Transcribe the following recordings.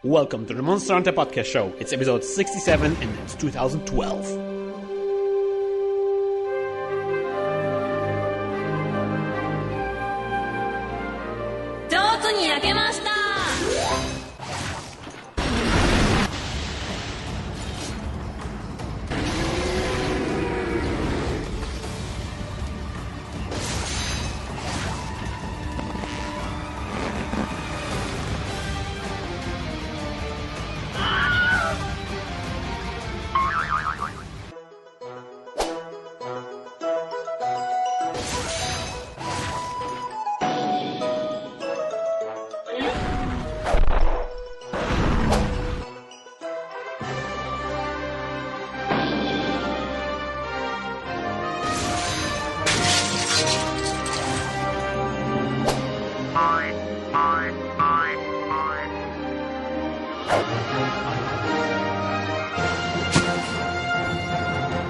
Welcome to the Monster Hunter Podcast Show. It's episode 67 and it's 2012.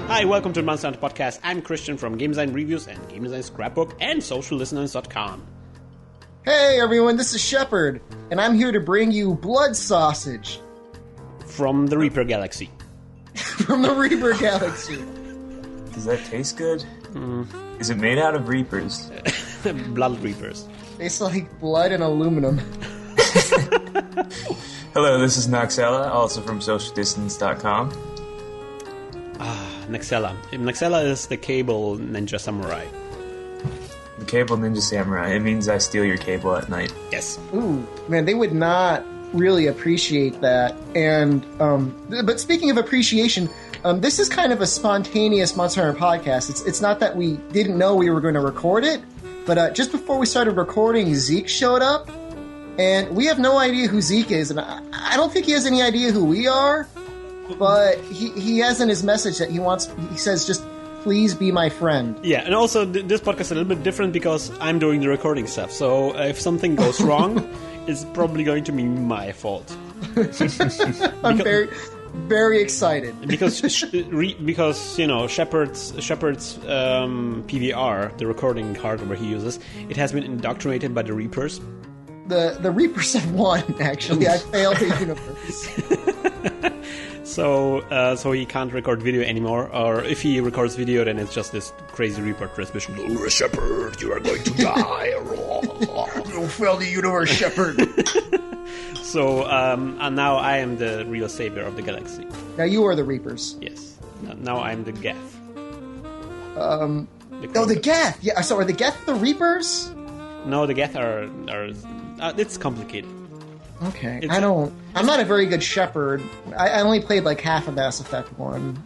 Hi, welcome to the Monster Hunter Podcast. I'm Krystian from Game Design Reviews and Game Design Scrapbook and SocialListeners.com. Hey everyone, this is Shepard, and I'm here to bring you blood sausage. From the Reaper Galaxy. From the Reaper Galaxy. Does that taste good? Is it made out of reapers? Blood Reapers. Tastes like blood and aluminum. Hello, this is Noxella, also from SocialDistance.com. Nexella. Nexella is the cable ninja samurai. The cable ninja samurai. It means I steal your cable at night. Yes. Ooh, man, they would not really appreciate that. And, but speaking of appreciation, this is kind of a spontaneous Monster Hunter podcast. It's not that we didn't know we were going to record it, but just before we started recording, Zeke showed up, and we have no idea who Zeke is, and I don't think he has any idea who we are. But he has in his message that he says, just please be my friend. Yeah, and also this podcast is a little bit different because I'm doing the recording stuff. So if something goes wrong, it's probably going to be my fault. I'm very, very excited. Because you know, Shepard's PVR, the recording hardware he uses, it has been indoctrinated by the Reapers. The Reapers have won, actually. I failed the universe. So he can't record video anymore, or if he records video, then it's just this crazy Reaper transmission. Oh, Shepard, you are going to die. You failed the universe, Shepard. So, and now I am the real savior of the galaxy. Now you are the Reapers. Yes. Now I'm the Geth. The Geth. Yeah. So are the Geth the Reapers? No, the Geth are it's complicated. Okay, I'm not a very good Shepherd. I only played like half of Mass Effect 1.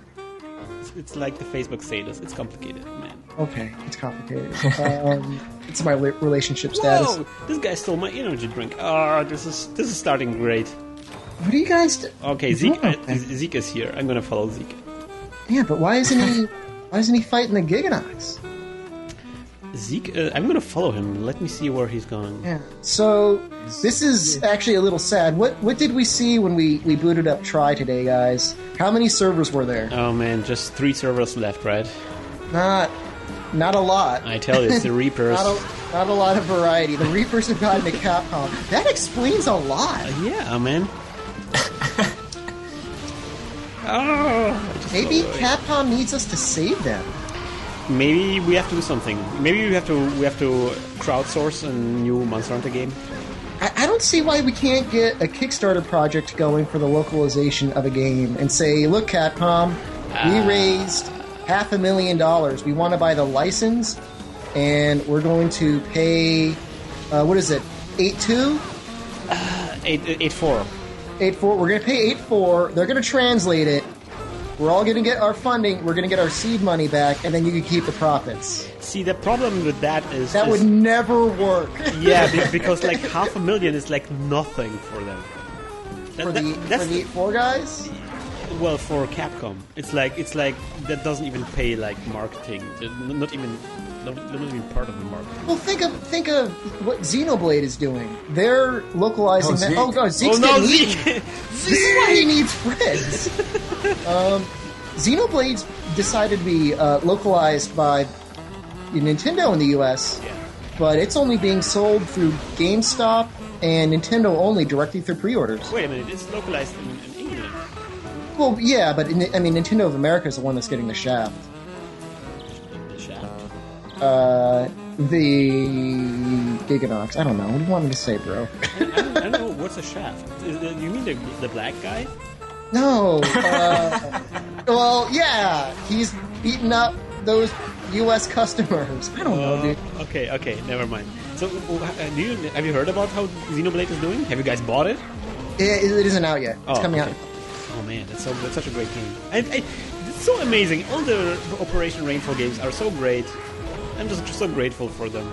It's like the Facebook status. It's complicated, man. Okay, it's complicated. It's my relationship status. Whoa! This guy stole my energy drink. Oh, this is starting great. What do you guys do? Okay, Zeke is here. I'm gonna follow Zeke. Yeah, but why isn't he fighting the Giganox? Zeke, I'm gonna follow him. Let me see where he's going. Yeah. So this is actually a little sad. What did we see when we booted up Try today, guys? How many servers were there? Oh man, just 3 servers left, right? Not a lot. I tell you, it's the Reapers. not a lot of variety. The Reapers have gotten to Capcom. That explains a lot. Yeah, man. Maybe Capcom needs us to save them. Maybe we have to do something. Maybe we have to crowdsource a new Monster Hunter game. I don't see why we can't get a Kickstarter project going for the localization of a game and say, look, Capcom, we raised $500,000. We want to buy the license, and we're going to pay, what is it, 8.2? 8.4. 8.4. We're going to pay 8.4. They're going to translate it. We're all going to get our funding, we're going to get our seed money back, and then you can keep the profits. See, the problem with that is... That would never work. Yeah, because like $500,000 is like nothing for them. For the 8.4 guys? Well, for Capcom. It's like that doesn't even pay like marketing. Not even part of the marketing. Well, think of what Xenoblade is doing. They're localizing that. Oh god, Zeke's Zeke! This is why he needs friends. Xenoblade's decided to be localized by Nintendo in the US, but it's only being sold through GameStop and Nintendo only directly through pre-orders. Wait a minute, it's localized in England. Well, yeah, but Nintendo of America is the one that's getting the shaft. The shaft. The Giganox. I don't know. What do you want me to say, bro? I don't know. What's a shaft? You mean the black guy? No. Well, yeah. He's beating up those U.S. customers. I don't know, dude. Okay, never mind. So, have you heard about how Xenoblade is doing? Have you guys bought it? It isn't out yet. It's coming out. Oh man, that's such a great game. It's so amazing. All the Operation Rainfall games are so great. I'm just so grateful for them.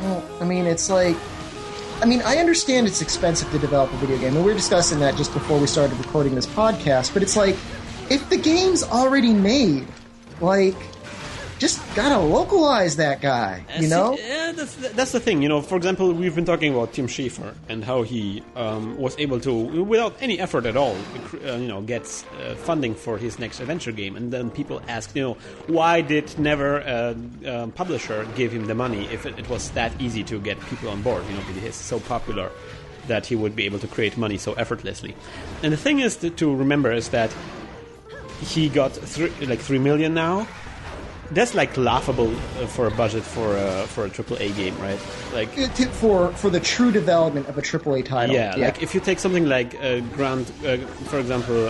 Well, I mean, it's like... I understand it's expensive to develop a video game, and we were discussing that just before we started recording this podcast, but it's like, if the game's already made, like... just gotta localize that guy, you know? Yeah, that's the thing. For example, we've been talking about Tim Schafer and how he was able to, without any effort at all, gets funding for his next adventure game. And then people ask, why did never a publisher give him the money if it was that easy to get people on board? He's so popular that he would be able to create money so effortlessly. And the thing is to remember is that he got 3 million now. That's like laughable for a budget for a AAA game, right? Like for the true development of a AAA title. Yeah, like if you take something like for example,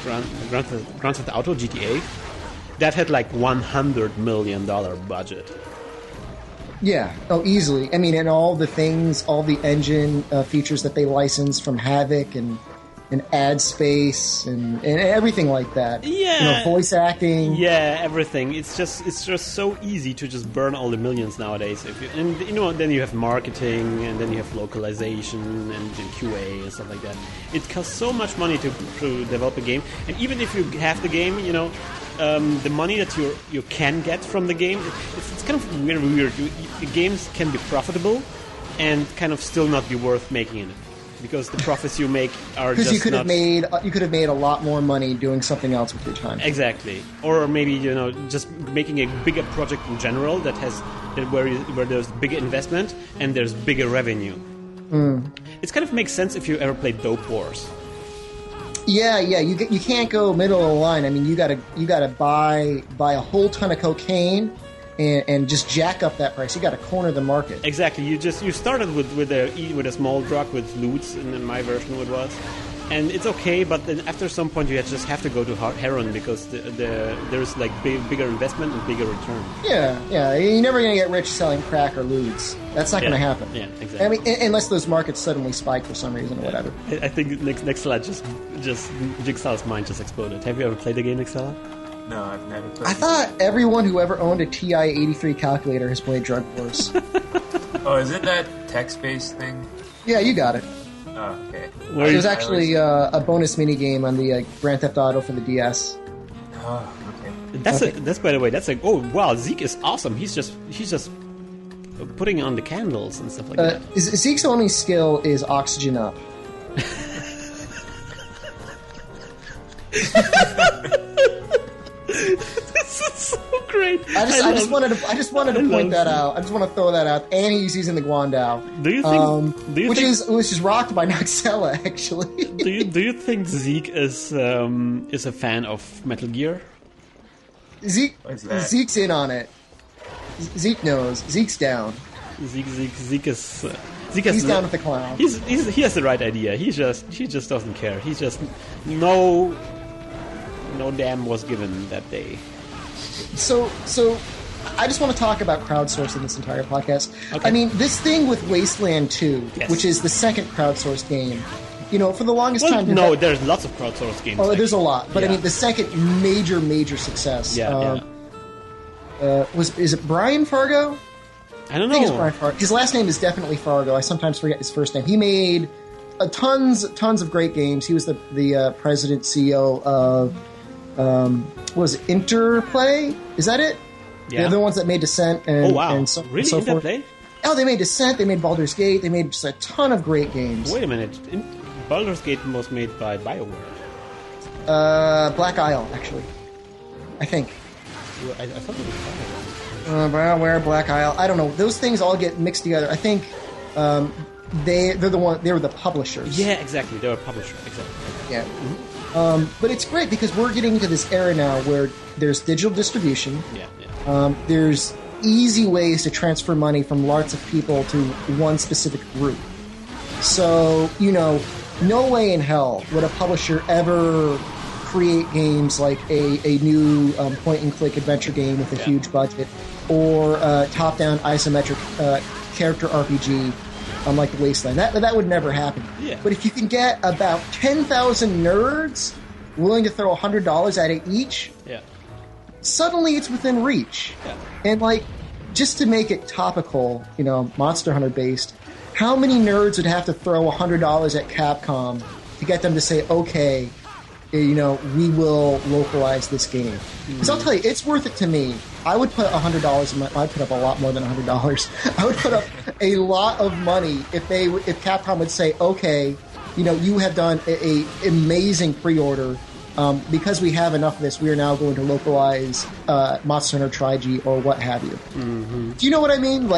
Grand Theft Auto GTA, that had like $100 million budget. Yeah, easily. And all the things, all the engine features that they licensed from Havoc and ad space and everything like that. Yeah, voice acting. Yeah, everything. It's just so easy to just burn all the millions nowadays. Then you have marketing, and then you have localization and QA and stuff like that. It costs so much money to develop a game, and even if you have the game, the money that you can get from the game, it's kind of weird. Games can be profitable and kind of still not be worth making in it. Because the profits you make are just you could have made a lot more money doing something else with your time. Exactly, or maybe just making a bigger project in general where there's bigger investment and there's bigger revenue. It kind of makes sense if you ever played Dope Wars. Yeah, you can't go middle of the line. You gotta buy a whole ton of cocaine. And just jack up that price. You got to corner the market. Exactly. You started with a small drug with loots, and in my version it was, and it's okay. But then after some point, you just have to go to heroin because there's like bigger investment and bigger return. Yeah. You're never gonna get rich selling crack or loots. That's not gonna happen. Yeah, exactly. Unless those markets suddenly spike for some reason or whatever. I think next slide just Jigsaw's mind just exploded. Have you ever played the game, Jigsaw? No, I've never played. I thought everyone who ever owned a TI-83 calculator has played Drug Wars. Oh, is it that text-based thing? Yeah, you got it. Oh, okay. It was actually a bonus minigame on the Grand Theft Auto for the DS. Oh, okay. That's by the way. That's like, oh wow, Zeke is awesome. He's just putting on the candles and stuff like that. Zeke's only skill is oxygen up. This is so great. I just wanted to point that out. I just want to throw that out. And he's using the Guandao. Which is rocked by Noxella, actually. Do you think Zeke is a fan of Metal Gear? Zeke's in on it. Zeke knows. Zeke's down. Zeke is. He's down with the clown. He has the right idea. He just doesn't care. He's just no damn was given that day. So I just want to talk about crowdsourcing this entire podcast. Okay. This thing with Wasteland 2, yes, which is the second crowdsourced game, for the longest time... No, there's lots of crowdsourced games. Oh, there's a lot. But the second major success... is it Brian Fargo? I don't know. I think it's Brian Fargo. His last name is definitely Fargo. I sometimes forget his first name. He made tons of great games. He was the president, CEO of... was it Interplay? Is that it? Yeah. They're the ones that made Descent and, really? so Interplay? forth. Oh, they made Descent, they made Baldur's Gate, they made just a ton of great games. Wait a minute. Baldur's Gate was made by BioWare. Black Isle, actually. I think. I thought it was BioWare. BioWare, Black Isle. I don't know. Those things all get mixed together. I think They were the publishers. Yeah, exactly. They were publisher. Exactly. Yeah. But it's great because we're getting into this era now where there's digital distribution. Yeah. There's easy ways to transfer money from lots of people to one specific group. So, no way in hell would a publisher ever create games like a new point-and-click adventure game with a huge budget, or a top-down isometric character RPG like The Wasteland. That would never happen. Yeah. But if you can get about 10,000 nerds willing to throw $100 at it each, suddenly it's within reach. Yeah. And, just to make it topical, Monster Hunter based, how many nerds would have to throw $100 at Capcom to get them to say, okay, we will localize this game? Because I'll tell you, it's worth it to me. I would put $100 I'd put up a lot more than $100. I would put up a lot of money if Capcom would say, okay, you have done a amazing pre-order. Because we have enough of this, we are now going to localize Monster Hunter Tri-G or what have you. Mm-hmm. Do you know what I mean?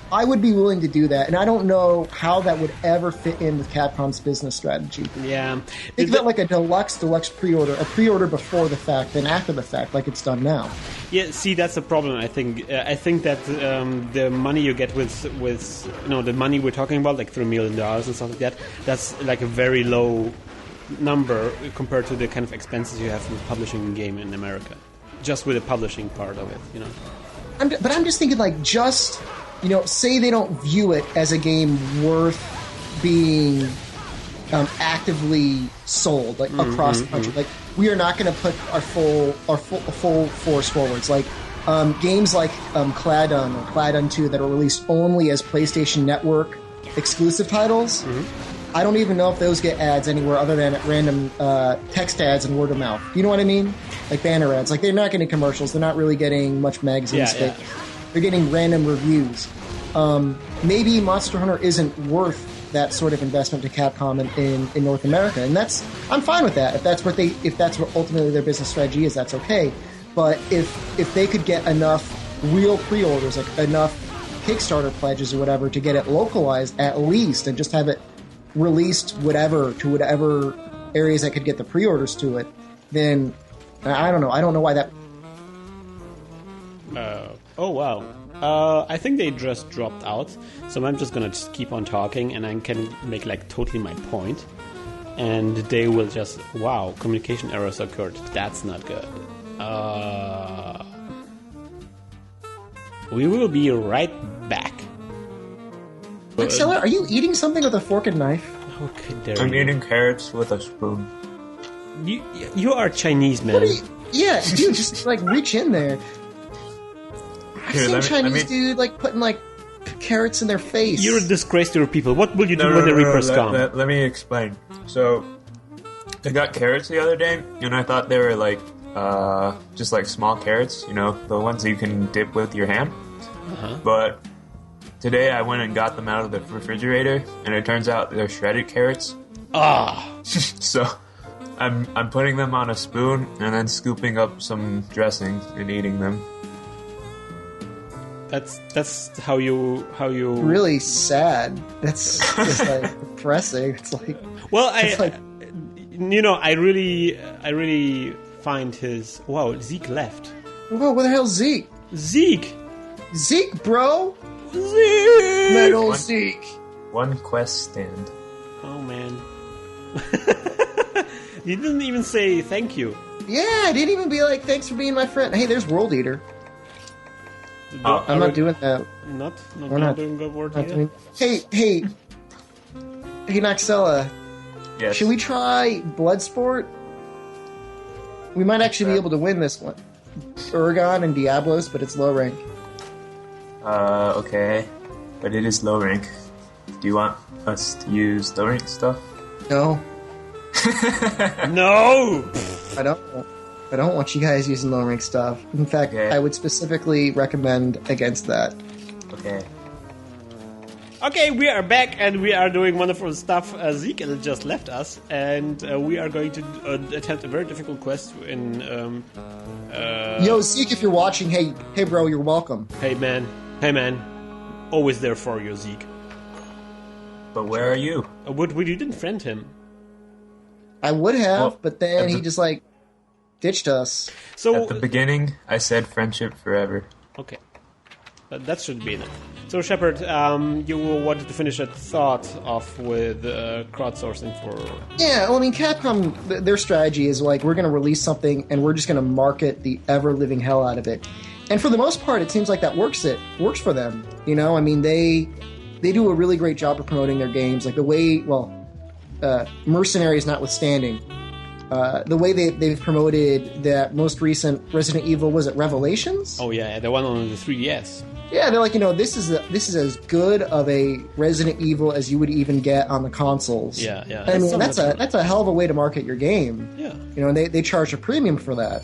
I would be willing to do that, and I don't know how that would ever fit in with Capcom's business strategy. Yeah. Think of it like a deluxe pre-order, a pre-order before the fact than after the fact, like it's done now. Yeah, see, that's the problem, I think. I think that the money you get with the money we're talking about, like $3 million and stuff like that, that's like a very low number compared to the kind of expenses you have with publishing a game in America. Just with the publishing part of it, But I'm just thinking, say they don't view it as a game worth being actively sold across the country. We are not going to put our full force forwards. Games like Claddon or Claddon 2 that are released only as PlayStation Network exclusive titles. I don't even know if those get ads anywhere other than at random text ads and word of mouth. You know what I mean? Like banner ads. They're not getting commercials. They're not really getting much magazine space. Yeah. They're getting random reviews. Maybe Monster Hunter isn't worth that sort of investment to Capcom in North America, and I'm fine with that. If that's what ultimately their business strategy is, that's okay. But if they could get enough real pre-orders, enough Kickstarter pledges or whatever, to get it localized at least, and just have it released to whatever areas that could get the pre-orders to it, then I don't know. I don't know why that. Oh wow. I think they just dropped out, so I'm just gonna keep on talking, and I can make totally my point, and they will just communication errors occurred. That's not good. We will be right back. Maxilla, are you eating something with a fork and knife? Okay, I'm eating carrots with a spoon. You are Chinese, man. Yeah, dude, just reach in there. I've seen Chinese dude putting carrots in their face. You're a disgrace to your people. What will you do when the Reapers come? Let me explain. So, I got carrots the other day, and I thought they were just small carrots, the ones that you can dip with your hand. Uh-huh. But today I went and got them out of the refrigerator, and it turns out they're shredded carrots. So I'm putting them on a spoon and then scooping up some dressing and eating them. That's how you really sad. That's just depressing. It's well, I really find his Zeke left. Whoa, where the hell's Zeke? Zeke, bro. Zeke, metal Zeke. One quest stand. Oh man, you didn't even say thank you. Yeah, I didn't even be thanks for being my friend. Hey, there's World Eater. I'm not doing that. Not doing good word either. Hey, Noxella. Yes. Should we try Bloodsport? We might actually be able to win this one. Urgon and Diablos, but it's low rank. Okay. But it is low rank. Do you want us to use low rank stuff? No. No! I don't want you guys using low rank stuff. In fact, I would specifically recommend against that. Okay. Okay, we are back and we are doing wonderful stuff. Zeke just left us, and we are going to attempt a very difficult quest in. Yo, Zeke, if you're watching, hey, bro, you're welcome. Hey, man, always there for you, Zeke. But where are you? You didn't friend him. I would have, Well, but then at he the- just like ditched us. So At the beginning, I said friendship forever. okay, that should be enough. So Shepard, you wanted to finish that thought off with crowdsourcing for. Yeah, well, I mean, Capcom, their strategy is like, we're going to release something and we're just going to market the ever-living hell out of it. And for the most part, it seems like that works for them. You know, I mean, they do a really great job of promoting their games. Like the way, Mercenaries notwithstanding, the way they've promoted that most recent Resident Evil, was it Revelations? Oh yeah, the one on the 3DS. Yeah, they're like, this is as good of a Resident Evil as you would even get on the consoles. Yeah. I mean, that's a hell of a way to market your game. Yeah. You know, and they charge a premium for that.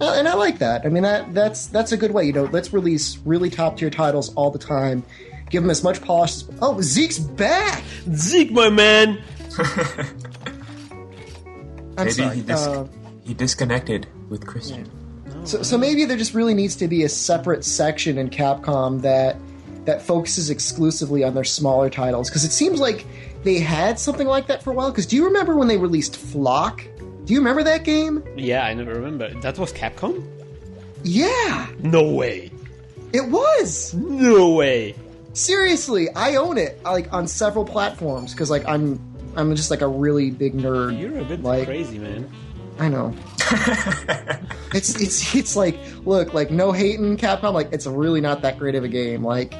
And I like that. I mean, that's a good way. You know, let's release really top tier titles all the time. Give them as much polish as... Oh, Zeke's back! Zeke, my man! I'm sorry. He disconnected with Krystian. So maybe there just really needs to be a separate section in Capcom that focuses exclusively on their smaller titles. Because it seems like they had something like that for a while. Because do you remember when they released Flock? Do you remember that game? Yeah, I never remember. That was Capcom? Yeah! No way. It was! No way. Seriously, I own it on several platforms because I'm just like a really big nerd. You're a bit crazy, man. I know. It's like, look, like, no hating Capcom, like, it's really not that great of a game. Like,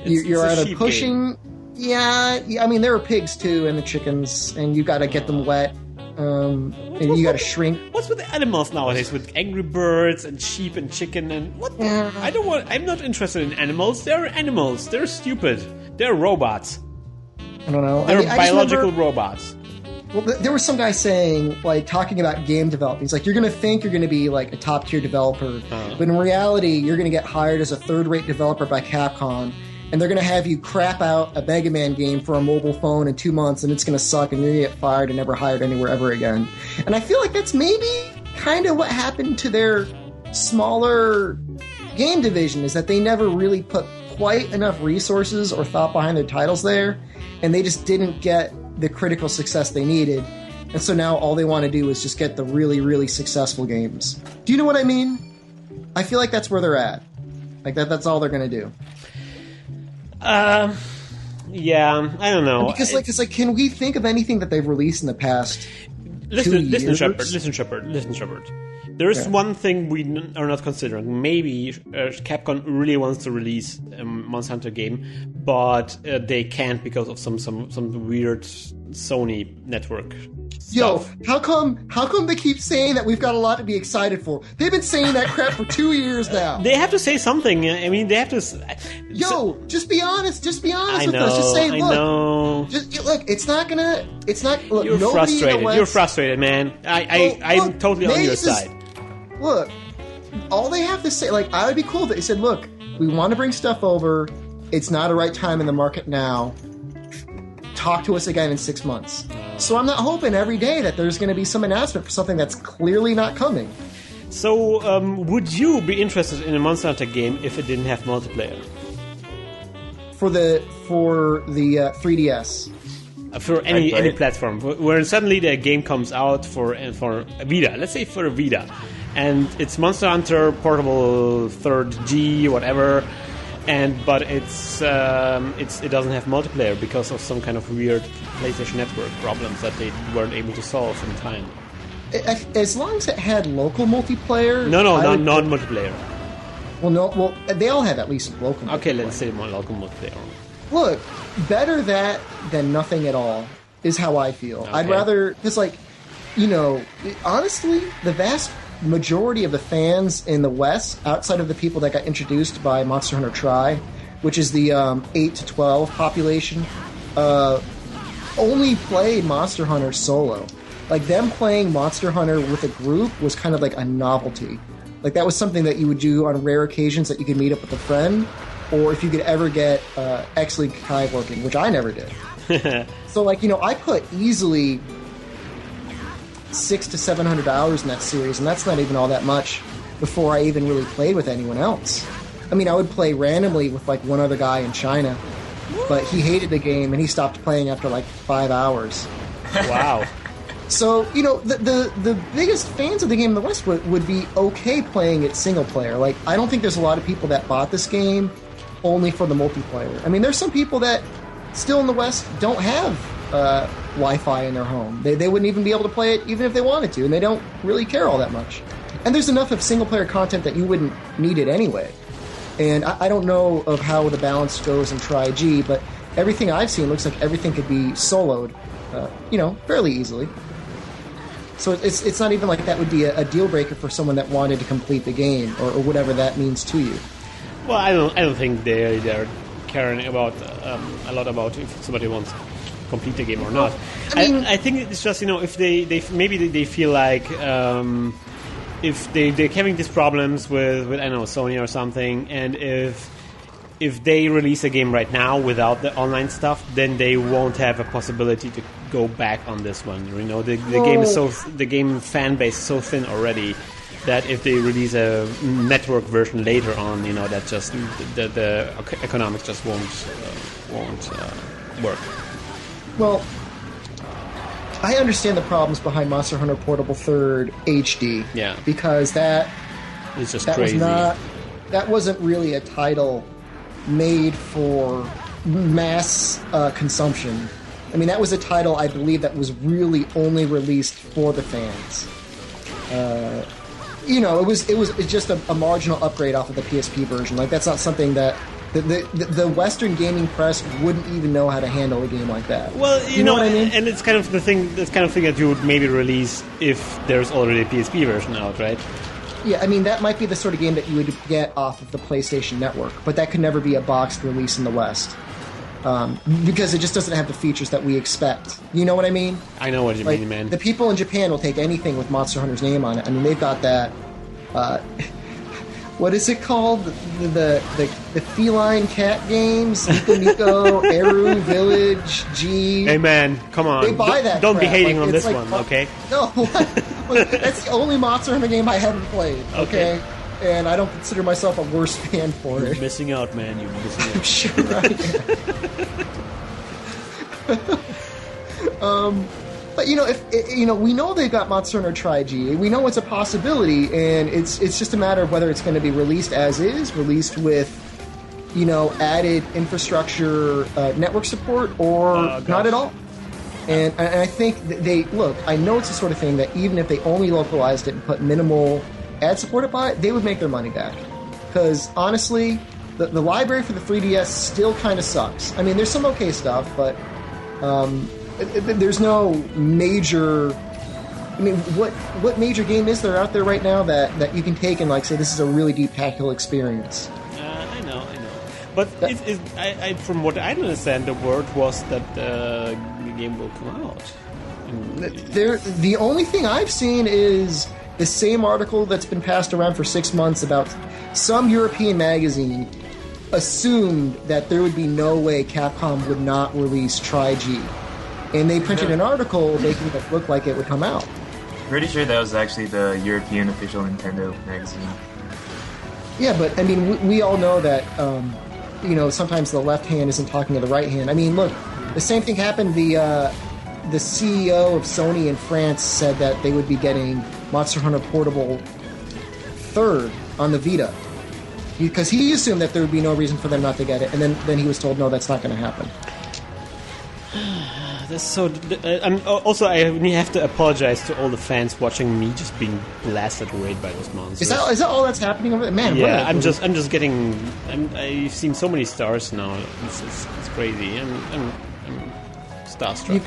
you're it's a either sheep pushing. game. Yeah, I mean, there are pigs too, and the chickens, and you got to get them wet. And you got to shrink. What's with the animals nowadays? With Angry Birds and sheep and chicken and what? Yeah. I'm not interested in animals. They're animals. They're stupid. They're robots. I don't know. They're I just biological remember, robots. well, there was some guy saying, like, talking about game development. He's like, you're going to think you're going to be like a top tier developer, but in reality, you're going to get hired as a third-rate developer by Capcom. And they're going to have you crap out a Mega Man game for a mobile phone in 2 months, and it's going to suck, and you're going to get fired and never hired anywhere ever again. And I feel like that's maybe kind of what happened to their smaller game division, is that they never really put quite enough resources or thought behind their titles there, and they just didn't get the critical success they needed. And so now all they want to do is just get the really, really successful games. Do you know what I mean? I feel like that's where they're at. Like, that's all they're going to do. Yeah, I don't know. Because can we think of anything that they've released in the past? Listen, 2 years? Listen, Shepard. There is one thing we are not considering. Maybe Capcom really wants to release a Monster Hunter game, but they can't because of some weird Sony network stuff. Yo, how come they keep saying that we've got a lot to be excited for? They've been saying that crap for 2 years now. They have to say something. I mean, they have to. Just be honest. Just be honest I with know. us. Just say, I look. know. Just look. It's not gonna. It's not. Look, You're nobody in the frustrated. West- You're frustrated, man. I'm Look, totally on they your just- side. Look, all they have to say, like, I would be cool if they said, look, we want to bring stuff over. It's not a right time in the market now. Talk to us again in 6 months. So I'm not hoping every day that there's going to be some announcement for something that's clearly not coming. So, would you be interested in a Monster Hunter game if it didn't have multiplayer? For the 3DS. For any play it. platform, where suddenly the game comes out for Evita, let's say for Evita, and it's Monster Hunter Portable 3rd G, whatever, but it doesn't have multiplayer because of some kind of weird PlayStation Network problems that they weren't able to solve in time. As long as it had local multiplayer... No, non-multiplayer. Well, they all have at least local Okay, multiplayer. let's say more local multiplayer. Look, better that than nothing at all is how I feel. Okay. I'd rather... Because, like, honestly, the vast majority of the fans in the West, outside of the people that got introduced by Monster Hunter Tri, which is the 8 to 12 population, only played Monster Hunter solo. Like, them playing Monster Hunter with a group was kind of like a novelty. Like, that was something that you would do on rare occasions that you could meet up with a friend, or if you could ever get X-League Kai working, which I never did. So, like, I put easily 600 to 700 hours in that series, and that's not even all that much before I even really played with anyone else. I mean, I would play randomly with, like, one other guy in China. but he hated the game and he stopped playing after like 5 hours. Wow. So, the biggest fans of the game in the West would be okay playing it single player. Like, I don't think there's a lot of people that bought this game only for the multiplayer. I mean, there's some people that still in the West don't have Wi-Fi in their home. They wouldn't even be able to play it even if they wanted to, and they don't really care all that much. And there's enough of single-player content that you wouldn't need it anyway. And I don't know of how the balance goes in Tri-G, but everything I've seen looks like everything could be soloed, fairly easily. So it's not even like that would be a deal-breaker for someone that wanted to complete the game, or whatever that means to you. Well, I don't think they're caring about a lot about if somebody wants to complete the game or not. I think it's just if they feel like if they're having these problems with I don't know, Sony or something, and if they release a game right now without the online stuff, then they won't have a possibility to go back on this one. The game fan base is so thin already that if they release a network version later on, that just the economics just won't work. Well, I understand the problems behind Monster Hunter Portable 3rd HD. Yeah. Because that crazy. That wasn't really a title made for mass consumption. I mean, that was a title, I believe, that was really only released for the fans. It was just a marginal upgrade off of the PSP version. Like, that's not something that the Western gaming press wouldn't even know how to handle a game like that. Well, you know what I mean? And it's kind of the thing. That's kind of thing that you would maybe release if there's already a PSP version out, right? Yeah, I mean, that might be the sort of game that you would get off of the PlayStation Network, but that could never be a boxed release in the West. Because it just doesn't have the features that we expect. You know what I mean? I know what you mean, man. The people in Japan will take anything with Monster Hunter's name on it. I mean, they've got that... what is it called? The feline cat games? Nico Nico, Eru, Village, G. Hey man, come on. They buy that Don't be crap. hating on this one, okay? No, that's the only Monster Hunter game I haven't played, okay? And I don't consider myself a worse fan for it. You're missing out, man. You're missing out. I'm sure I am. But if we know they've got Monster Hunter Tri-G. We know it's a possibility, and it's just a matter of whether it's going to be released as is, released with added infrastructure, network support, or not at all. And I think I know it's the sort of thing that even if they only localized it and put minimal ad support upon it, they would make their money back. Because honestly, the library for the 3DS still kind of sucks. I mean, there's some okay stuff, but there's no major... I mean, what major game is there out there right now that you can take and say this is a really deep tactical experience? I know. But from what I understand, the word was that the game will come out. The only thing I've seen is the same article that's been passed around for 6 months about some European magazine assumed that there would be no way Capcom would not release Tri-G. And they printed an article making it look like it would come out. Pretty sure that was actually the European official Nintendo magazine. Yeah, but I mean, we all know that sometimes the left hand isn't talking to the right hand. I mean, look, the same thing happened. The CEO of Sony in France said that they would be getting Monster Hunter Portable 3rd on the Vita, because he assumed that there would be no reason for them not to get it, and then he was told, no, that's not going to happen. That's so. Also, I have to apologize to all the fans watching me just being blasted away by those monsters. Is that all that's happening over there? Man, yeah, I'm just getting. I've seen so many stars now. It's crazy. I'm starstruck.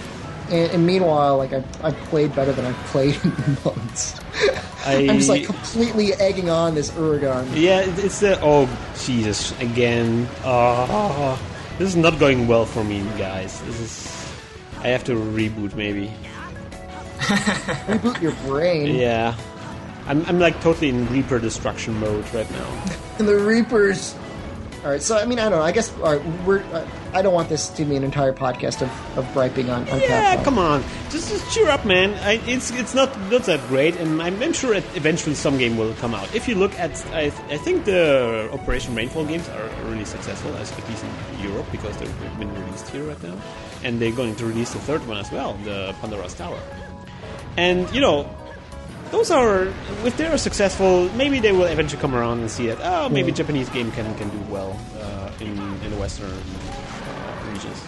And meanwhile, I've played better than I've played in months. I'm just completely egging on this Uragan. Yeah, it's the Jesus again. This is not going well for me, guys. I have to reboot maybe. Reboot your brain. Yeah, I'm totally in Reaper destruction mode right now. And the Reapers All right, so I mean, I don't know. I guess all right, I don't want this to be an entire podcast of griping on Yeah, Capcom. come on, just cheer up, man. It's not that great, and I'm sure eventually some game will come out. If you look at, I think the Operation Rainfall games are really successful, at least in Europe, because they've been released here right now, and they're going to release the third one as well, the Pandora's Tower. And those are, if they are successful, maybe they will eventually come around and see that, maybe Japanese game can do well in the Western regions.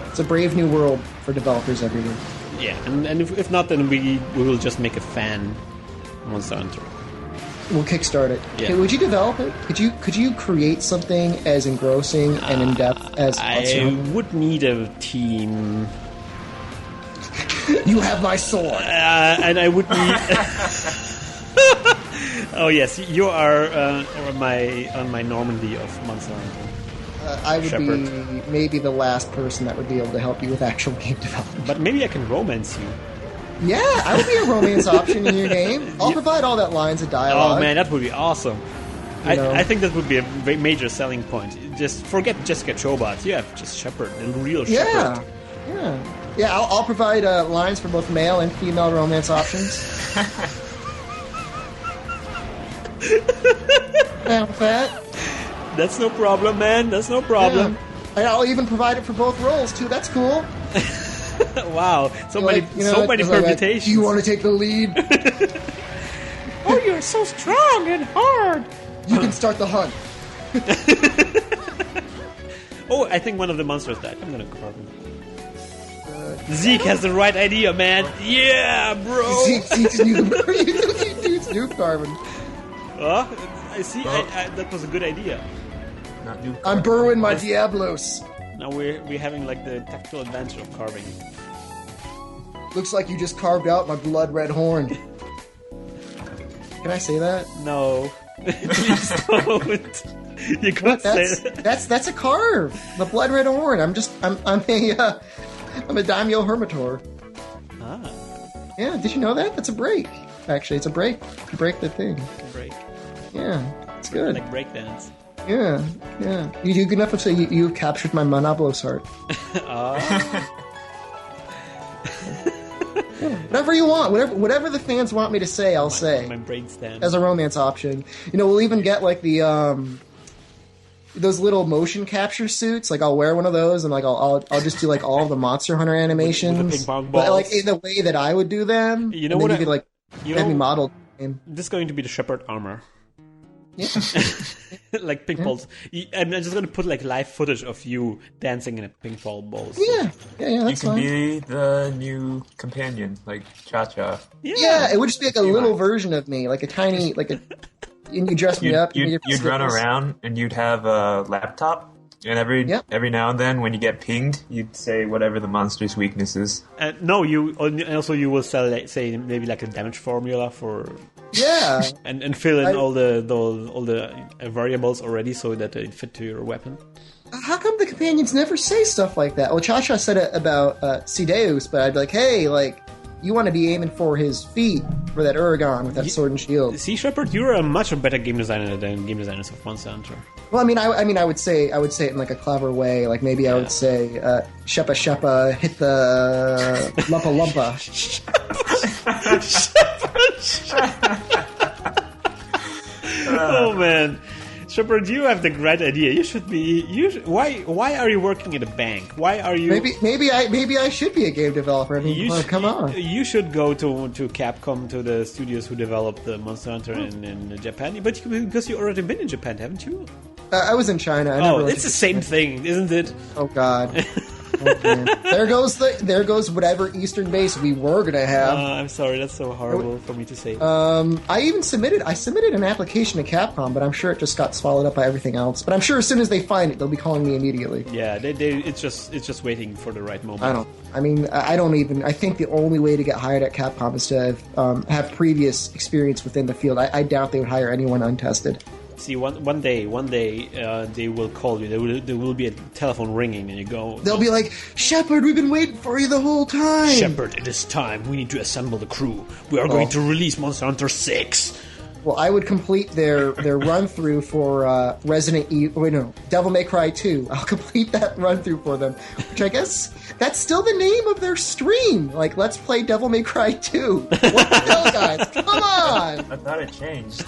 It's a brave new world for developers everywhere. Yeah, and if not, then we will just make a fan Monster Hunter. We'll kickstart it. Yeah. Okay, would you develop it? Could you create something as engrossing and in depth as Monster I Hunter? would need a team. You have my sword. And I would need. Oh yes, you are on my Normandy of Monster Hunter. I would Shepherd. be maybe the last person that would be able to help you with actual game development. But maybe I can romance you. Yeah, I would be a romance option in your game. I'll provide all that lines of dialogue. Oh man, that would be awesome. I think that would be a major selling point. Just forget Jessica Chobot. You have just Shepherd, the real Yeah, Shepherd. yeah. I'll provide lines for both male and female romance options. Yeah, with that. That's no problem, man. That's no problem. Yeah. And I'll even provide it for both roles too. That's cool. Wow, so many it's permutations. Do you want to take the lead? Oh, you're so strong and hard. You can start the hunt. Oh, I think one of the monsters died. I'm gonna carve him. Zeke has the right idea, man. Yeah, bro. Zeke's new dude's new carbon. I see. That was a good idea. Not new. I'm Berwyn, my Diablos. Now we're having like the tactical advantage of carving. Looks like you just carved out my blood red horn. Can I say that? No, please don't. You can't say that. That's a carve. The blood red horn. I'm a daimyo hermitor. Ah, Yeah, did you know that? That's a break. Actually, it's a break. You break the thing. break. Yeah, it's good. Like breakdance. Yeah. You do good enough to say you've captured my Manablos heart. Whatever you want, whatever the fans want me to say, I'll say. My brain stand. As a romance option. We'll even get like the those little motion capture suits. Like I'll wear one of those and like I'll just do like all of the Monster Hunter animations. With the ping pong but like balls. in the way that I would do them. You know and what then you could like you have me know, modeled. this is going to be the Shepherd armor. Yeah. Like ping balls. I'm just going to put like live footage of you dancing in a ping pong balls. Yeah, You that's can fine. be the new companion, like Cha-Cha. Yeah, it would just be like a little version of me, like a tiny, and you dress me up. You'd give me run stickers. around and you'd have a laptop, and every now and then when you get pinged, you'd say whatever the monster's weakness is. No, you also you will sell say maybe like a damage formula for Yeah, and fill in all the variables already so that they fit to your weapon. how come the companions never say stuff like that? Well, Cha-Cha said it about Sideus, but I'd be like, hey, like, you want to be aiming for his feet for that Uragon with that sword and shield. See, Shepard, you're a much better game designer than game designers of Monster Hunter. Well, I would say it in like a clever way. Like maybe I would say, Shepa Shepa, hit the Lumpa Lumpa. Oh man, Shepard, you have the great idea. You should be. Why are you working at a bank? Why are you? Maybe I should be a game developer. I mean, come on. You should go to Capcom, to the studios who developed the Monster Hunter in Japan. But because you already been in Japan, haven't you? I was in China. I never went it's to the same thing, isn't it? Oh God. Oh, man. There goes whatever Eastern base we were gonna have. I'm sorry, that's so horrible for me to say. I submitted an application to Capcom, but I'm sure it just got swallowed up by everything else. But I'm sure as soon as they find it, they'll be calling me immediately. Yeah, it's just waiting for the right moment. I think the only way to get hired at Capcom is to have previous experience within the field. I doubt they would hire anyone untested. See, one day, they will call you. There will be a telephone ringing, and you go. They'll be like, "Shepard, we've been waiting for you the whole time." Shepard, it is time. We need to assemble the crew. We are going to release Monster Hunter 6. Well, I would complete their run through for Resident Evil. Wait, no, Devil May Cry 2. I'll complete that run through for them, which I guess that's still the name of their stream. Like, let's play Devil May Cry 2. What the hell, guys? Come on! I thought it changed.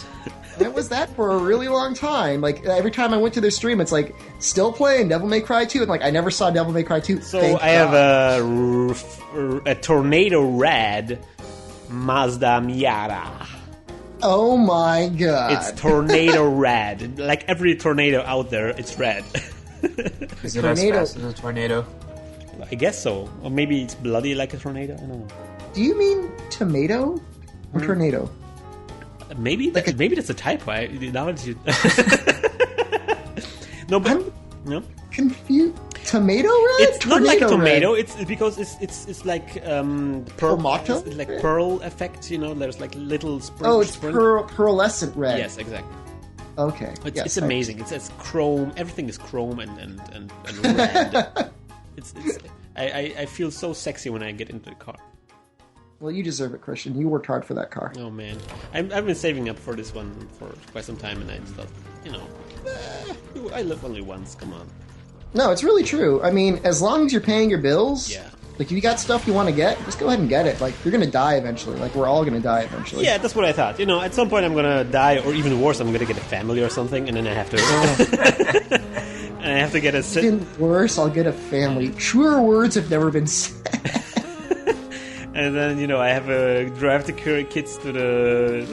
It was that for a really long time. Like, every time I went to their stream, it's like, still playing Devil May Cry 2. And, like, I never saw Devil May Cry 2. So I have a Tornado Red Mazda Miata. Oh, my God. It's Tornado Red. Like every tornado out there, it's red. Is it as fast as a tornado? I guess so. Or maybe it's bloody like a tornado. I don't know. Do you mean tomato or tornado? Maybe maybe that's a typo. Now it's no, but no. Confused. Tomato red? It's not like tomato. Red. It's because it's like pearl. Tomato? It's like pearl effect. You know, there's like little sprint. Oh, it's pearlescent red. Yes, exactly. Okay. It's amazing. It's chrome. Everything is chrome and red. I feel so sexy when I get into the car. Well, you deserve it, Krystian. You worked hard for that car. Oh man, I've been saving up for this one for quite some time, and I just thought, I live only once. Come on. No, it's really true. I mean, as long as you're paying your bills, yeah. Like if you got stuff you want to get, just go ahead and get it. Like you're gonna die eventually. Like we're all gonna die eventually. Yeah, that's what I thought. At some point I'm gonna die, or even worse, I'm gonna get a family or something, and then I have to. And I have to get a. Even worse, I'll get a family. Truer words have never been said. And then, I have to drive the kids to the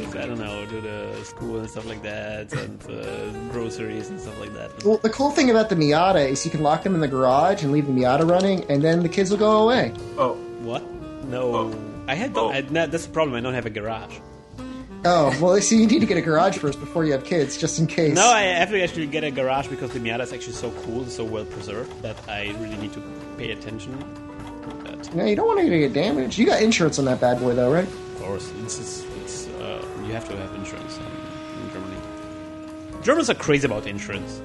school and stuff like that, and groceries and stuff like that. Well, the cool thing about the Miata is you can lock them in the garage and leave the Miata running, and then the kids will go away. Oh. What? No. That's the problem. I don't have a garage. Oh, well, see, you need to get a garage first before you have kids, just in case. No, I have to actually get a garage because the Miata is actually so cool, so well preserved, that I really need to pay attention. No, you don't want to get damaged. You got insurance on that bad boy, though, right? Of course. It's you have to have insurance in Germany. Germans are crazy about insurance.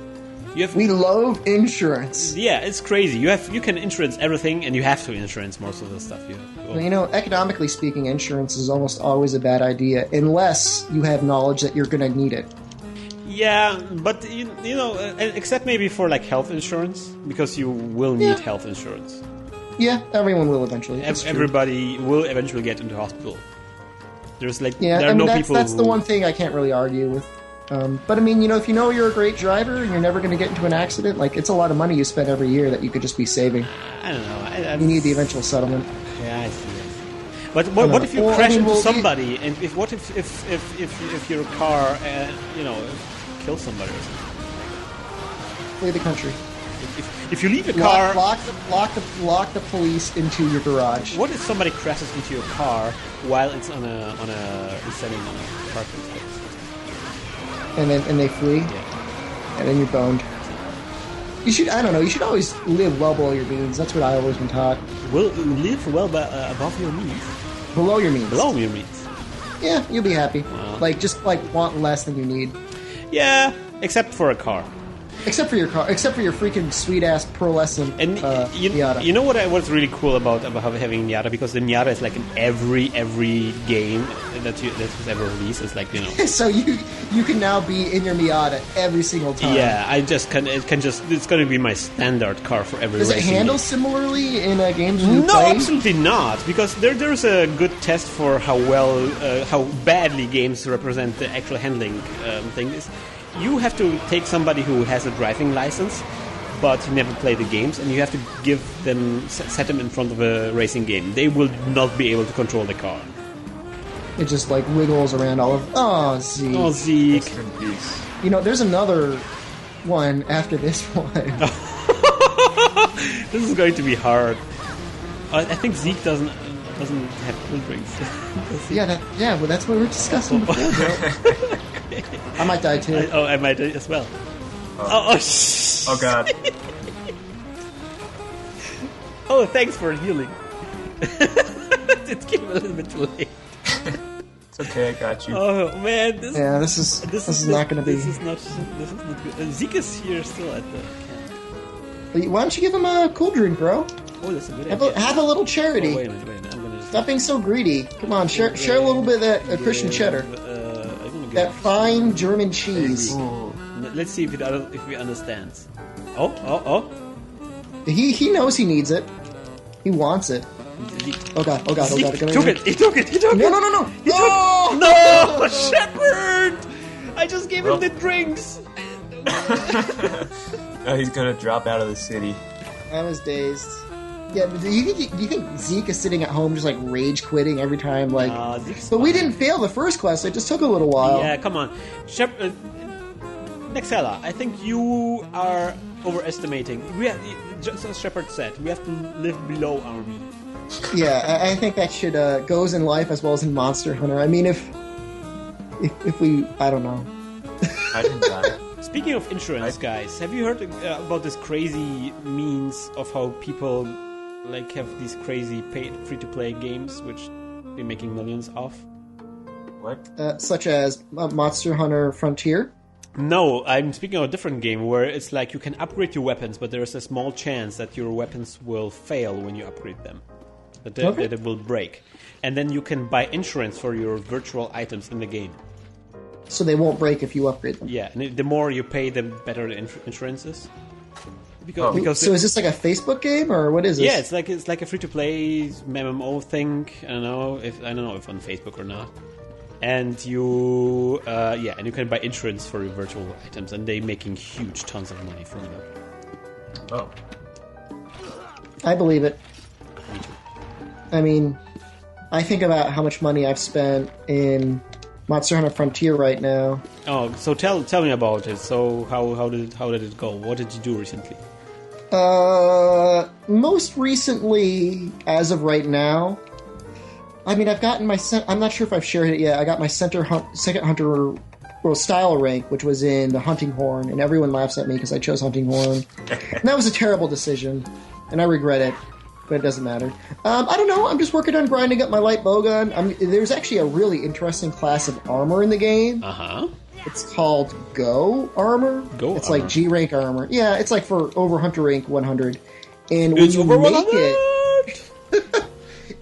We love insurance. Yeah, it's crazy. You can insurance everything, and you have to insurance most of the stuff you have. Well, economically speaking, insurance is almost always a bad idea, unless you have knowledge that you're going to need it. Yeah, but except maybe for like health insurance, because you will need health insurance. Yeah, everyone will eventually. Everybody will eventually get into hospital. There's that's the one thing I can't really argue with. But I mean, if you know you're a great driver and you're never going to get into an accident, like it's a lot of money you spend every year that you could just be saving. I don't know. You need the eventual settlement. Yeah, I see. But what if you crash into somebody, and what if your car, kills somebody or something? Flee the country. If you leave a car, lock the police into your garage. What if somebody crashes into your car while it's standing on a parking space? And they flee. Yeah. And then you're boned. You should always live well below your means. That's what I've always been taught. Live well above your means. Below your means. Below your means. Yeah, you'll be happy. Wow. Just want less than you need. Yeah, except for a car. Except for your car. Except for your freaking sweet-ass pearlescent Miata. You know what's really cool about having Miata? Because the Miata is like in every game that was ever released. It's like, So you can now be in your Miata every single time. Yeah, it's going to be my standard car for every Does it handle game. Similarly in games you play? No, absolutely not. Because there's a good test for how badly games represent the actual handling thing. You have to take somebody who has a driving license, but never played the games, and you have to set them in front of a racing game. They will not be able to control the car. It just wiggles around all of. Oh, Zeke. Oh, Zeke. There's another one after this one. This is going to be hard. I think Zeke doesn't have cool drinks. Well, that's what we were discussing before, bro. I might die too. I might die as well. Oh God. Oh, thanks for healing. It came a little bit too late. It's okay, I got you. Oh man, this is not going to be. This is not good. Zeke is here still at the camp. Why don't you give him a cool drink, bro? Oh, that's a good idea. Have a little charity. Oh, wait a minute. I'm gonna stop being so greedy. Come on, share a little bit of that Christian cheddar. I'm gonna That fine German cheese. Let's see if he understands. Oh. He knows he needs it. He wants it. Oh god. He took it. No. No, Shepard! I just gave him the drinks. Oh, he's gonna drop out of the city. I was dazed. Yeah, but do you think Zeke is sitting at home just like rage quitting every time? Like, but we didn't fail the first quest. It just took a little while. Yeah, come on, Nexella. I think you are overestimating. Just as Shepard said, we have to live below our means. Yeah, I think that should goes in life as well as in Monster Hunter. I mean, if we, I don't know. I didn't die. Speaking of insurance, guys, have you heard about this crazy means of how people like have these crazy paid free-to-play games which they're making millions off? What? Such as Monster Hunter Frontier? No, I'm speaking of a different game where it's like you can upgrade your weapons, but there's a small chance that your weapons will fail when you upgrade them. That it will break. And then you can buy insurance for your virtual items in the game. So they won't break if you upgrade them. Yeah, and the more you pay, the better the insurance is. Because so is this like a Facebook game or what is this? Yeah, it's like a free-to-play MMO thing. I don't know if on Facebook or not. And you and you can buy insurance for your virtual items, and they're making huge tons of money from them. Oh, I believe it. Me too. I mean, I think about how much money I've spent in Monster Hunter Frontier right now. Oh, so tell me about it. So how did it go? What did you do recently? Most recently, as of right now, I mean, I've gotten my... I'm not sure if I've shared it yet. I got my second hunter style rank, which was in the Hunting Horn, and everyone laughs at me because I chose Hunting Horn. And that was a terrible decision, and I regret it, but it doesn't matter. I don't know. I'm just working on grinding up my light bowgun. There's actually a really interesting class of armor in the game. Uh-huh. It's called Go armor. It's like G rank armor. Yeah, it's like for over hunter rank 100. And when you make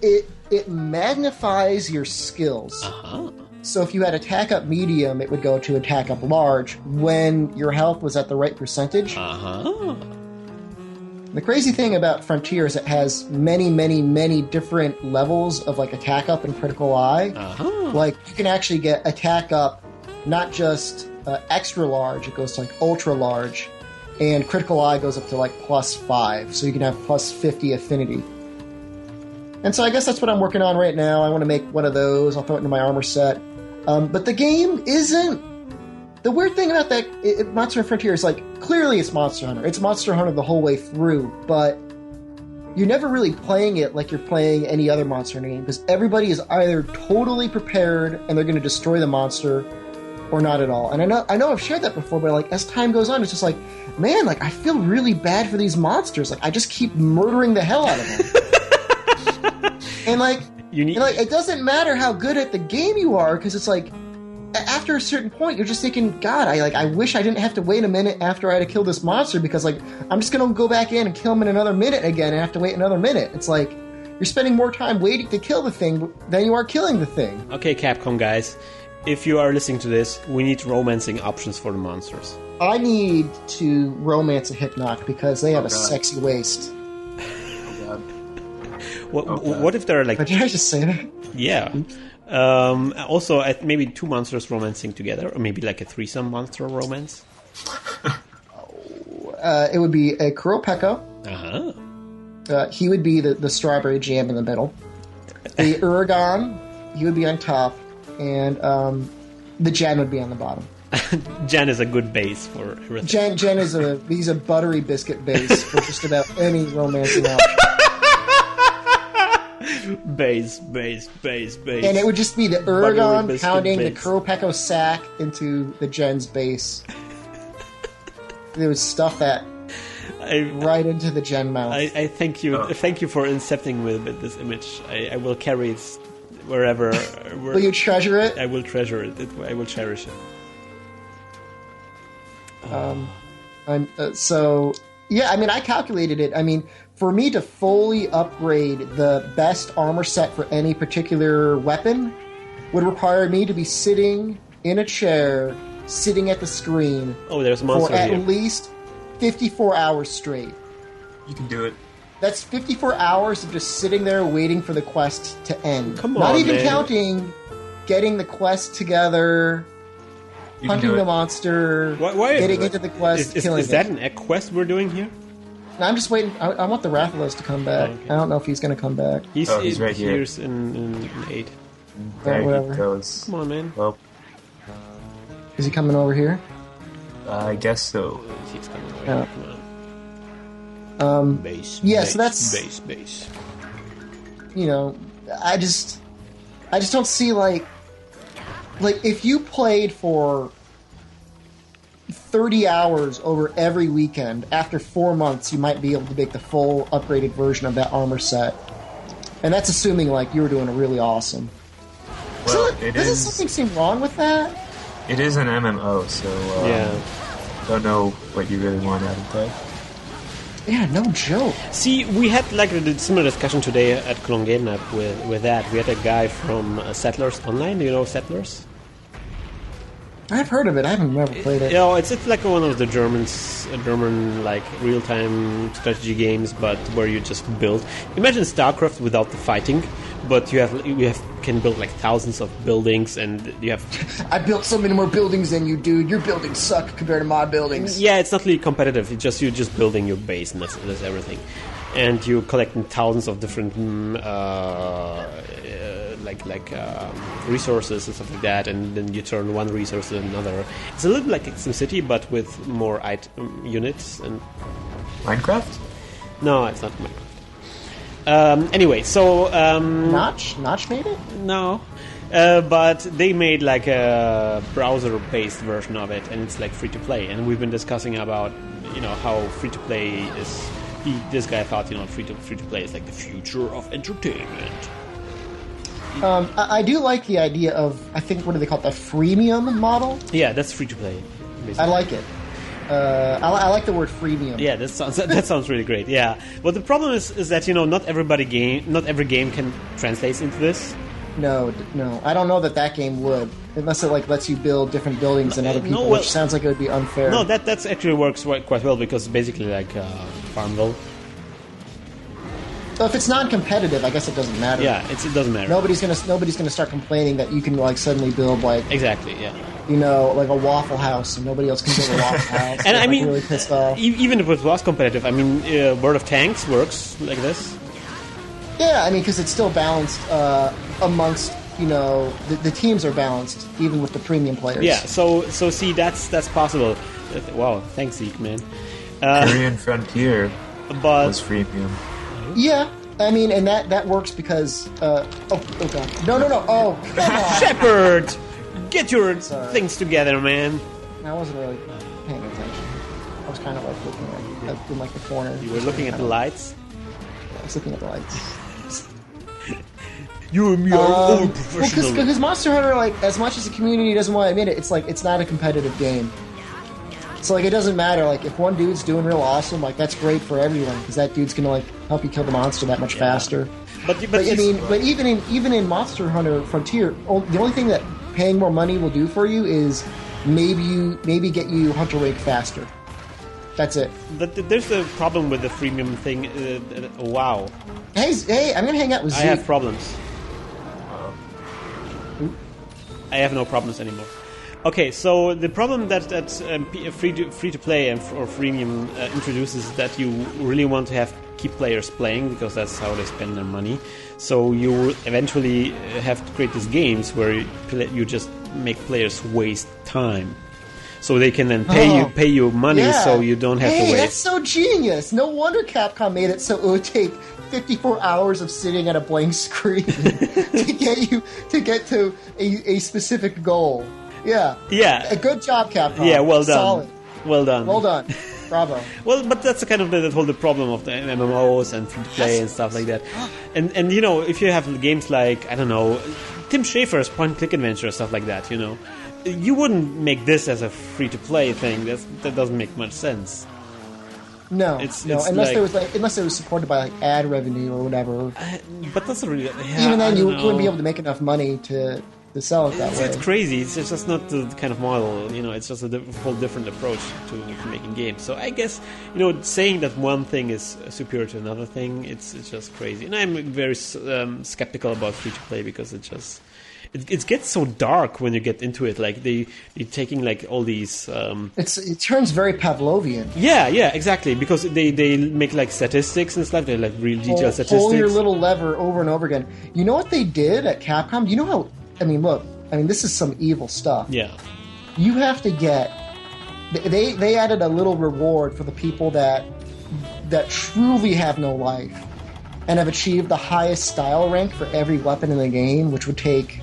it, it magnifies your skills. Uh-huh. So if you had attack up medium, it would go to attack up large when your health was at the right percentage. Uh-huh. The crazy thing about Frontier is it has many, many, many different levels of like attack up and critical eye. Uh-huh. Like you can actually get attack up not just extra large, it goes to like ultra large, and critical eye goes up to like +5, so you can have +50 affinity. And so I guess that's what I'm working on right now. I want to make one of those. I'll throw it into my armor set. But the game isn't... The weird thing about that Monster Hunter Frontier is like, clearly it's Monster Hunter. It's Monster Hunter the whole way through, but you're never really playing it like you're playing any other Monster Hunter game, because everybody is either totally prepared and they're going to destroy the monster, or not at all. And I know I've shared that before, but like as time goes on, it's just like, man, like I feel really bad for these monsters. Like I just keep murdering the hell out of them. And like, it doesn't matter how good at the game you are, because it's like, after a certain point, you're just thinking, God, I wish I didn't have to wait a minute after I had to kill this monster, because like I'm just gonna go back in and kill him in another minute again and have to wait another minute. It's like you're spending more time waiting to kill the thing than you are killing the thing. Okay, Capcom guys, if you are listening to this, we need romancing options for the monsters. I need to romance a Hypnoc because they have a sexy waist. What if there are like... Did I just say that? Yeah. Also, maybe two monsters romancing together, or maybe like a threesome monster romance. It would be a Kuropeka. Uh-huh. He would be the strawberry jam in the middle. The Uragon, he would be on top, and the Jen would be on the bottom. Jen is a good base for everything. Jen is he's a buttery biscuit base for just about any romancing option. Base. And it would just be the Uragon pounding the Kuropeka sack into the Gen's base. They would stuff that right into the Gen mouth. I thank you. Thank you for incepting with this image. I will carry it wherever. Will you treasure it? I will treasure it. I will cherish it. I calculated it. I mean, for me to fully upgrade the best armor set for any particular weapon would require me to be sitting in a chair, sitting at the screen Oh, there's for monsters at here. least 54 hours straight. You can do it. That's 54 hours of just sitting there waiting for the quest to end. Come Not on, even man. counting getting the quest together, You can hunting do the it. monster, Why getting into the quest, killing is that it. an egg quest we're doing here? No, I'm just waiting. I want the Rathalos to come back. Okay. I don't know if he's going to come back. He's right here. Here's in 8. There whatever. he goes. Come on, man. Well, Is he coming over here? I guess so. He's coming over. Yeah. Come on. Base. yeah, base, so that's- base. You know, I just don't see like if you played for 30 hours over every weekend, after 4 months, you might be able to make the full upgraded version of that armor set. And that's assuming like you were doing it really awesome. Well, So, it doesn't is. something seem wrong with that? It is an MMO, so Yeah. don't know what you really want out of it. Yeah, no joke. See, we had like a similar discussion today at Cologne Game Lab with that. We had a guy from Settlers Online. Do you know Settlers? I've heard of it. I haven't never played it. You know, it's like one of the German like real-time strategy games, but where you just build. Imagine StarCraft without the fighting, but you can build like thousands of buildings, and you have. I built so many more buildings than you, dude. Your buildings suck compared to my buildings. Yeah, it's not really competitive. You're just building your base, and that's everything. And you collecting thousands of different resources and stuff like that, and then you turn one resource to another. It's a little like SimCity, but with more units. And Minecraft? no, it's not Minecraft. Anyway, so Notch made it? no. But they made like a browser-based version of it, and it's like free to play. And we've been discussing about how free to play is. This guy thought free to play is like the future of entertainment. I do like the idea of, I think, what do they call it, the freemium model? Yeah, that's free to play. Basically. I like it. I like the word freemium. Yeah, that sounds really great. Yeah, but the problem is that not every game can translate into this. No, I don't know that game would, unless it like lets you build different buildings than other people, well- which sounds like it would be unfair. No, that actually works quite well because it's basically like Farmville. So if it's non-competitive, I guess it doesn't matter. Yeah, it doesn't matter. Nobody's gonna start complaining that you can like suddenly build like Exactly. Yeah. like a Waffle House and nobody else can build a Waffle House. And They're, I mean, really pissed off. even if it was competitive, I mean, World of Tanks works like this. Yeah, I mean, because it's still balanced amongst the teams are balanced even with the premium players. Yeah. So see, that's possible. Wow, thanks, Zeke, man. Korean Frontier But was freemium. Yeah, I mean, and that works because oh god, no, oh come on. Shepard, get your Sorry. things together, man. I wasn't really paying attention. I was kind of like looking at in like the corner. You were looking at the lights. I was looking at the lights. You and me are over-professional. Because Monster Hunter, like, as much as the community doesn't want to admit it, it's not a competitive game. So like, it doesn't matter. Like, if one dude's doing real awesome, like, that's great for everyone because that dude's gonna like help you kill the monster that much faster. But I mean, but even in Monster Hunter Frontier, the only thing that paying more money will do for you is maybe get you Hunter rank faster. That's it. But there's a problem with the freemium thing. Wow, Hey, I'm gonna hang out with I Zeke. have problems. I have no problems anymore. Okay, so the problem that free to play or freemium introduces is that you really want to keep players playing because that's how they spend their money. So you eventually have to create these games where you just make players waste time, so they can then pay you money, Yeah. so you don't have to Hey, waste. that's so genius! No wonder Capcom made it so it would take 54 hours of sitting at a blank screen to get to a specific goal. Yeah. Yeah. A good job, Capcom. Yeah, well done. Solid. Well done. Well done. Bravo. Well, but that's the kind of the whole problem of the MMOs and free to play and stuff like that. And if you have games like, I don't know, Tim Schafer's point-click adventure, stuff like that, you wouldn't make this as a free to play thing. That doesn't make much sense. No, It's unless like- it was supported by like ad revenue or whatever. But that's not really. Yeah, Even then, I you don't know. wouldn't be able to make enough money to to sell it that way. It's crazy. It's just not the kind of model. It's just a whole different approach to making games. So I guess saying that one thing is superior to another thing, it's just crazy. And I'm very skeptical about free to play because it gets so dark when you get into it. Like they're taking like all these. It turns very Pavlovian. Yeah, exactly. Because they make like statistics and stuff. They like real detailed statistics. Pull your little lever over and over again. You know what they did at Capcom? You know how? Look. This is some evil stuff. Yeah. You have to get. They added a little reward for the people that truly have no life and have achieved the highest style rank for every weapon in the game, which would take.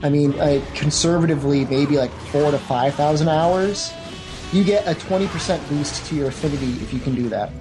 Conservatively, maybe like 4,000 to 5,000 hours. You get a 20% boost to your affinity if you can do that.